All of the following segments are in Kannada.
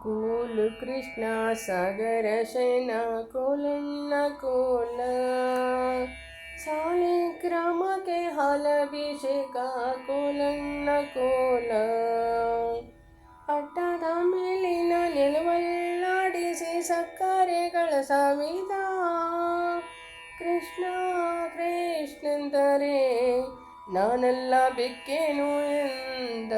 ಕೂಲ್ ಕೃಷ್ಣ ಸಾಗರ ಶಯನ ಕೋಲಣ್ಣ ಕೋಲ ಸಾಲಿಗ್ರಾಮಕ್ಕೆ ಹಾಲಭಿಷೇಕ ಕೋಲಣ್ಣ ಕೋಲ ಪಟ್ಟದ ಮೇಲಿನ ನಿಲುವಲ್ಲಾಡಿಸಿ ಸಕ್ಕರೆಗಳ ಸವಿದ ಕೃಷ್ಣ ಕೃಷ್ಣಂದರೆ ನಾನೆಲ್ಲ ಬಿಕ್ಕೇನು ಎಂದ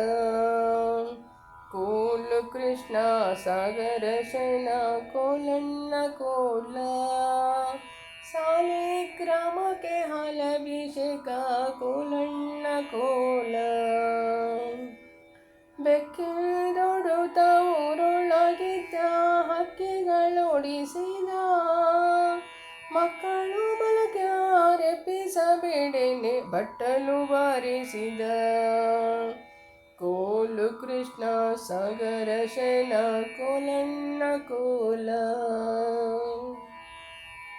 ಕೋಲು ಕೃಷ್ಣ ಸಾಗರ ಶಯನ ಕೋಲಣ್ಣ ಕೋಲ ಸಾಲಿಗ್ರಾಮಕ್ಕೆ ಹಾಲಭಿಷೇಕ ಕೋಲಣ್ಣ ಕೋಲ ಬೆಕ್ಕಿದೊಡುತ್ತ ಊರೊಳಗಿದ್ದ ಹಕ್ಕಿಗಳೋಡಿಸಿದ ಮಕ್ಕಳು ಮಲಗ್ಯಾರೆಪ್ಪಿಸಬೇಡೇನೆ ಬಟ್ಟಲು ಬಾರಿಸಿದ ಕೋಲು ಕೃಷ್ಣ ಸಾಗರ ಶಯನ ಕೋಲಣ್ಣ ಕೋಲ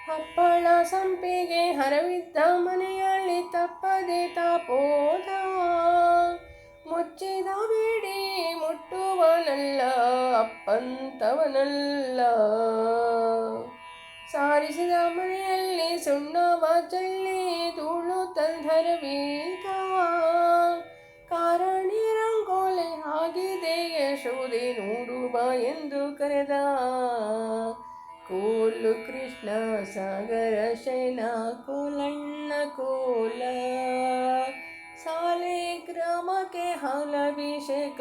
ಹಪ್ಪಳ ಸಂಪಿಗೆ ಹರವಿದ್ದ ಮನೆಯಲ್ಲಿ ತಪ್ಪದೆ ತಾಪೋದ ಮುಚ್ಚಿದ ಬೇಡಿ ಮುಟ್ಟುವನಲ್ಲ ಅಪ್ಪಂತವನಲ್ಲ ಸಾರಿಸಿದ ಮನೆಯಲ್ಲಿ ಸುಣ್ಣವ ಚೆಲ್ಲಿ ಧೂಳು ತಂಧರವೀಗ ಕಾರಣಿ ರಂಗೋಲೆ ಆಗಿದೆ ಯಶೋದೆ ನೋಡುವ ಎಂದು ಕರೆದ ಕೋಲು ಕೃಷ್ಣ ಸಾಗರ ಶಯನ ಕೋಲಣ್ಣ ಕೋಲ ಸಾಲಿಗ್ರಾಮಕ್ಕೆ ಹಾಲಭಿಷೇಕ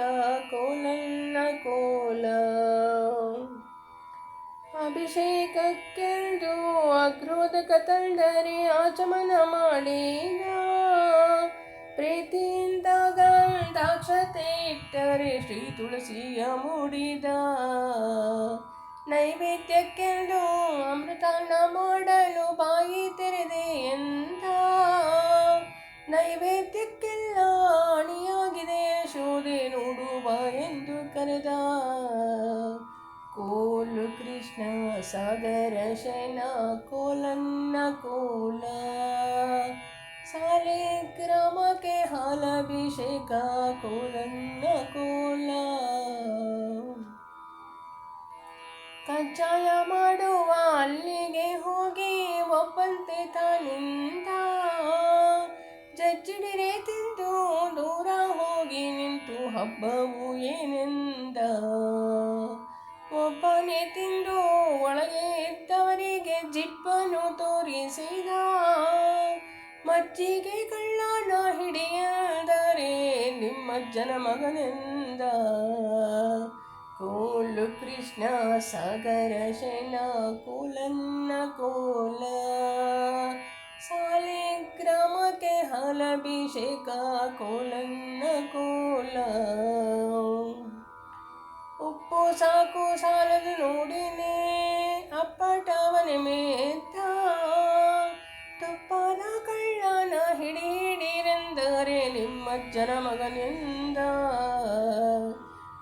ಕೋಲಣ್ಣ ಕೋಲ ಅಭಿಷೇಕಕ್ಕೆಂದು ಅಗ್ರೋದಕ ತಂದರೆ ಆಚಮನ ಮಾಡಿದ ಪ್ರೀತಿಯಿಂದ ಗಂಧಾಕ್ಷತೆ ಇಟ್ಟರೆ ಶ್ರೀ ತುಳಸಿಯ ಮೂಡಿದ ನೈವೇದ್ಯಕ್ಕೆಂದು ಅಮೃತಾನ್ನ ಮಾಡಲು ಬಾಯಿ ತೆರೆದೆ ಎಂದ ನೈವೇದ್ಯಕ್ಕೆಲ್ಲ ಅಣಿಯಾಗಿದೆ ಯಶೋದೆ ನೋಡುವ ಎಂದು ಕರೆದ ಕೋಲು ಕೃಷ್ಣ ಸಾಗರ ಶಯನ ಕೋಲಣ್ಣ ಕೋಲ ಸಾಲಿಗ್ರಾಮಕ್ಕೆ ಹಾಲಭಿಷೇಕ ಕೋಲಣ್ಣ ಕೋಲ ಕಜ್ಜಾಯ ಮಾಡುವ ಅಲ್ಲಿಗೆ ಹೋಗಿ ಒಬ್ಬಂತೆ ತಾನಿಂದ ಜಜ್ಜಿಡಿರೆ ತಿಂದು ದೂರ ಹೋಗಿ ನಿಂತು ಹಬ್ಬವು ಏನೆಂದ ಒಬ್ಬನೇ ತಿಂದು ಒಳಗೆ ಇದ್ದವರಿಗೆ ಜಿಪ್ಪನು ತೋರಿಸಿದ ಮಜ್ಜಿಗೆ ಕಳ್ಳನ ಹಿಡಿಯದರೆ ನಿಮ್ಮಜ್ಜನ ಮಗನೆಂದ ಕೋಲು ಕೃಷ್ಣ ಸಾಗರ ಶಯನ ಕೋಲಣ್ಣ ಕೋಲ ಸಾಲಿಗ್ರಾಮಕ್ಕೆ ಹಾಲಭಿಷೇಕ ಕೋಲಣ್ಣ ಕೋಲ ಉಪ್ಪು ಸಾಕು ಸಾಲದು ನೋಡಿನೇ ಅಪ್ಪಟವನೆ ಮೇದ್ದ ತುಪ್ಪದ ಕಳ್ಳನ ಹಿಡಿರೆಂದರೆ ನಿಮ್ಮಜ್ಜನ ಮಗನೆಂದ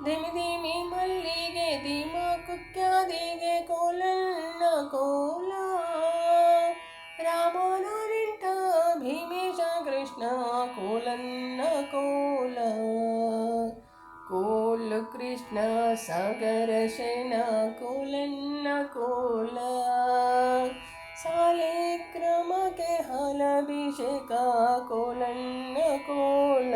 ಧಿಮಿ ಧಿಮಿ ಮಲ್ಲಿಗೆ ಧೀಮ ಕುಕ್ಯಾದಿಗೆ ಕೋಲಣ್ಣ ಕೋಲ ರಾಮನ ನಿಂಟ ಭೀಮೇಶ ಕೃಷ್ಣ ಕೋಲಣ್ಣ ಕೋಲ ಕೋಲು ಕೃಷ್ಣ ಸಾಗರ ಶಯನ ಕೋಲಣ್ಣ ಕೋಲ ಸಾಲಿಗ್ರಾಮಕ್ಕೆ ಹಾಲಭಿಷೇಕ ಕೋಲಣ್ಣ ಕೋಲ